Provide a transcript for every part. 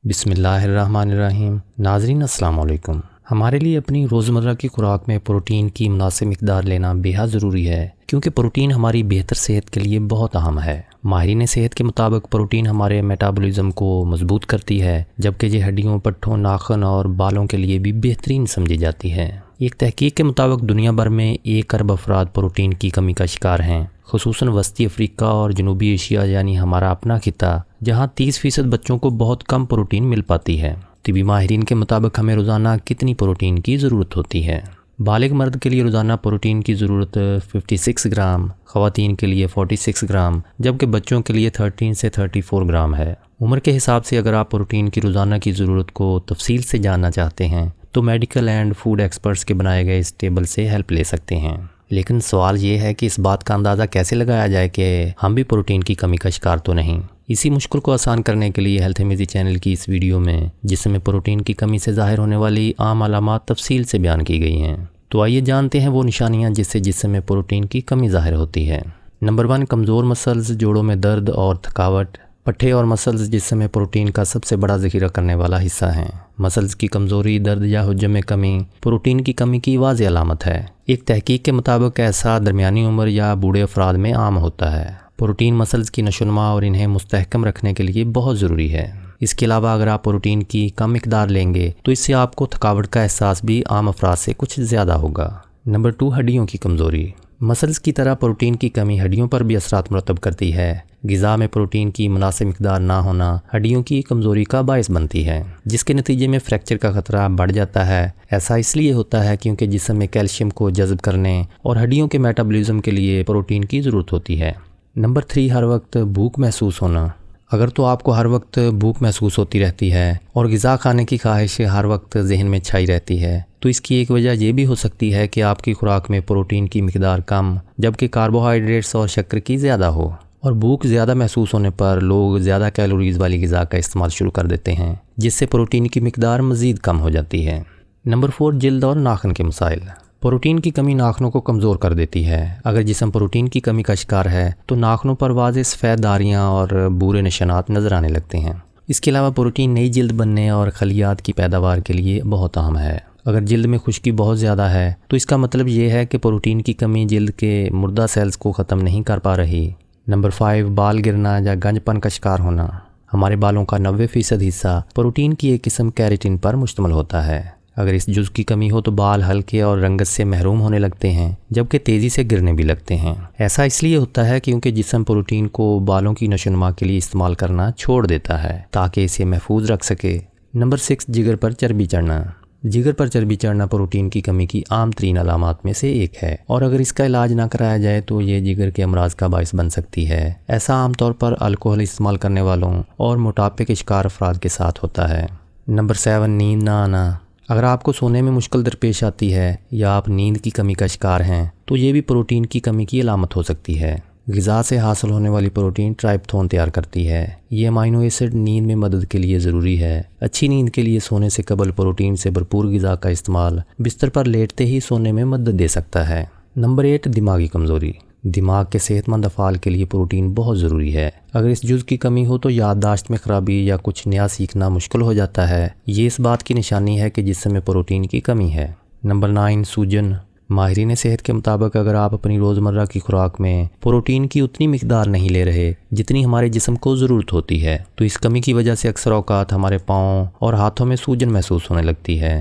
بسم اللہ الرحمن الرحیم۔ ناظرین السلام علیکم۔ ہمارے لیے اپنی روزمرہ کی خوراک میں پروٹین کی مناسب مقدار لینا بے حد ضروری ہے، کیونکہ پروٹین ہماری بہتر صحت کے لیے بہت اہم ہے۔ ماہرین صحت کے مطابق پروٹین ہمارے میٹابولزم کو مضبوط کرتی ہے، جبکہ یہ ہڈیوں، پٹھوں، ناخن اور بالوں کے لیے بھی بہترین سمجھی جاتی ہے۔ ایک تحقیق کے مطابق دنیا بھر میں 1 ارب افراد پروٹین کی کمی کا شکار ہیں، خصوصاً وسطی افریقہ اور جنوبی ایشیا یعنی ہمارا اپنا خطہ، جہاں 30% بچوں کو بہت کم پروٹین مل پاتی ہے۔ طبی ماہرین کے مطابق ہمیں روزانہ کتنی پروٹین کی ضرورت ہوتی ہے؟ بالغ مرد کے لیے روزانہ پروٹین کی ضرورت 56 گرام، خواتین کے لیے 46 گرام، جبکہ بچوں کے لیے 13 سے 34 گرام ہے۔ عمر کے حساب سے اگر آپ پروٹین کی روزانہ کی ضرورت کو تفصیل سے جاننا چاہتے ہیں تو میڈیکل اینڈ فوڈ ایکسپرٹس کے بنائے گئے اس ٹیبل سے ہیلپ لے سکتے ہیں۔ لیکن سوال یہ ہے کہ اس بات کا اندازہ کیسے لگایا جائے کہ ہم بھی پروٹین کی کمی کا شکار تو نہیں؟ اسی مشکل کو آسان کرنے کے لیے ہیلتھ امیزی چینل کی اس ویڈیو میں جسم میں پروٹین کی کمی سے ظاہر ہونے والی عام علامات تفصیل سے بیان کی گئی ہیں۔ تو آئیے جانتے ہیں وہ نشانیاں جس سے جسم میں پروٹین کی کمی ظاہر ہوتی ہے۔ نمبر 1، کمزور مسلز، جوڑوں میں درد اور تھکاوٹ۔ پٹھے اور مسلز جسم میں پروٹین کا سب سے بڑا ذخیرہ کرنے والا حصہ ہیں۔ مسلز کی کمزوری، درد یا حجم میں کمی پروٹین کی کمی کی واضح علامت ہے۔ ایک تحقیق کے مطابق ایسا درمیانی عمر یا بوڑھے افراد میں عام ہوتا ہے۔ پروٹین مسلز کی نشوونما اور انہیں مستحکم رکھنے کے لیے بہت ضروری ہے۔ اس کے علاوہ اگر آپ پروٹین کی کم مقدار لیں گے تو اس سے آپ کو تھکاوٹ کا احساس بھی عام افراد سے کچھ زیادہ ہوگا۔ نمبر 2، ہڈیوں کی کمزوری۔ مسلز کی طرح پروٹین کی کمی ہڈیوں پر بھی اثرات مرتب کرتی ہے۔ غذا میں پروٹین کی مناسب مقدار نہ ہونا ہڈیوں کی کمزوری کا باعث بنتی ہے، جس کے نتیجے میں فریکچر کا خطرہ بڑھ جاتا ہے۔ ایسا اس لیے ہوتا ہے کیونکہ جسم میں کیلشیم کو جذب کرنے اور ہڈیوں کے میٹابولزم کے لیے پروٹین کی ضرورت ہوتی ہے۔ نمبر 3، ہر وقت بھوک محسوس ہونا۔ اگر تو آپ کو ہر وقت بھوک محسوس ہوتی رہتی ہے اور غذا کھانے کی خواہش ہر وقت ذہن میں چھائی رہتی ہے تو اس کی ایک وجہ یہ بھی ہو سکتی ہے کہ آپ کی خوراک میں پروٹین کی مقدار کم جبکہ کاربوہائیڈریٹس اور شکر کی زیادہ ہو، اور بھوک زیادہ محسوس ہونے پر لوگ زیادہ کیلوریز والی غذا کا استعمال شروع کر دیتے ہیں، جس سے پروٹین کی مقدار مزید کم ہو جاتی ہے۔ نمبر 4، جلد اور ناخن کے مسائل۔ پروٹین کی کمی ناخنوں کو کمزور کر دیتی ہے۔ اگر جسم پروٹین کی کمی کا شکار ہے تو ناخنوں پر واضح سفید داریاں اور بھورے نشانات نظر آنے لگتے ہیں۔ اس کے علاوہ پروٹین نئی جلد بننے اور خلیات کی پیداوار کے لیے بہت اہم ہے۔ اگر جلد میں خشکی بہت زیادہ ہے تو اس کا مطلب یہ ہے کہ پروٹین کی کمی جلد کے مردہ سیلز کو ختم نہیں کر پا رہی۔ نمبر 5، بال گرنا یا گنج پن کا شکار ہونا۔ ہمارے بالوں کا 90% حصہ پروٹین کی ایک قسم کیریٹن پر مشتمل ہوتا ہے۔ اگر اس جز کی کمی ہو تو بال ہلکے اور رنگت سے محروم ہونے لگتے ہیں، جبکہ تیزی سے گرنے بھی لگتے ہیں۔ ایسا اس لیے ہوتا ہے کیونکہ جسم پروٹین کو بالوں کی نشوونما کے لیے استعمال کرنا چھوڑ دیتا ہے تاکہ اسے محفوظ رکھ سکے۔ نمبر 6، جگر پر چربی چڑھنا۔ جگر پر چربی چڑھنا پروٹین کی کمی کی عام ترین علامات میں سے ایک ہے، اور اگر اس کا علاج نہ کرایا جائے تو یہ جگر کے امراض کا باعث بن سکتی ہے۔ ایسا عام طور پر الکحل استعمال کرنے والوں اور موٹاپے کے شکار افراد کے ساتھ ہوتا ہے۔ نمبر 7، نیند نہ آنا۔ اگر آپ کو سونے میں مشکل درپیش آتی ہے یا آپ نیند کی کمی کا شکار ہیں تو یہ بھی پروٹین کی کمی کی علامت ہو سکتی ہے۔ غذا سے حاصل ہونے والی پروٹین ٹرائپتھون تیار کرتی ہے۔ یہ امائنو ایسڈ نیند میں مدد کے لیے ضروری ہے۔ اچھی نیند کے لیے سونے سے قبل پروٹین سے بھرپور غذا کا استعمال بستر پر لیٹتے ہی سونے میں مدد دے سکتا ہے۔ نمبر 8، دماغی کمزوری۔ دماغ کے صحت مند افعال کے لیے پروٹین بہت ضروری ہے۔ اگر اس جز کی کمی ہو تو یادداشت میں خرابی یا کچھ نیا سیکھنا مشکل ہو جاتا ہے۔ یہ اس بات کی نشانی ہے کہ جسم میں پروٹین کی کمی ہے۔ نمبر 9، سوجن۔ ماہرین صحت کے مطابق اگر آپ اپنی روزمرہ کی خوراک میں پروٹین کی اتنی مقدار نہیں لے رہے جتنی ہمارے جسم کو ضرورت ہوتی ہے تو اس کمی کی وجہ سے اکثر اوقات ہمارے پاؤں اور ہاتھوں میں سوجن محسوس ہونے لگتی ہے۔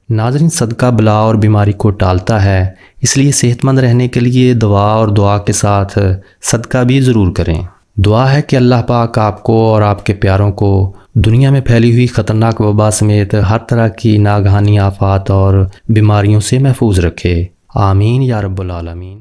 ناظرین، صدقہ بلا اور بیماری کو ٹالتا ہے، اس لیے صحت مند رہنے کے لیے دعا اور دعا کے ساتھ صدقہ بھی ضرور کریں۔ دعا ہے کہ اللہ پاک آپ کو اور آپ کے پیاروں کو دنیا میں پھیلی ہوئی خطرناک وبا سمیت ہر طرح کی ناگہانی آفات اور بیماریوں سے محفوظ رکھے۔ آمین یا رب العالمین۔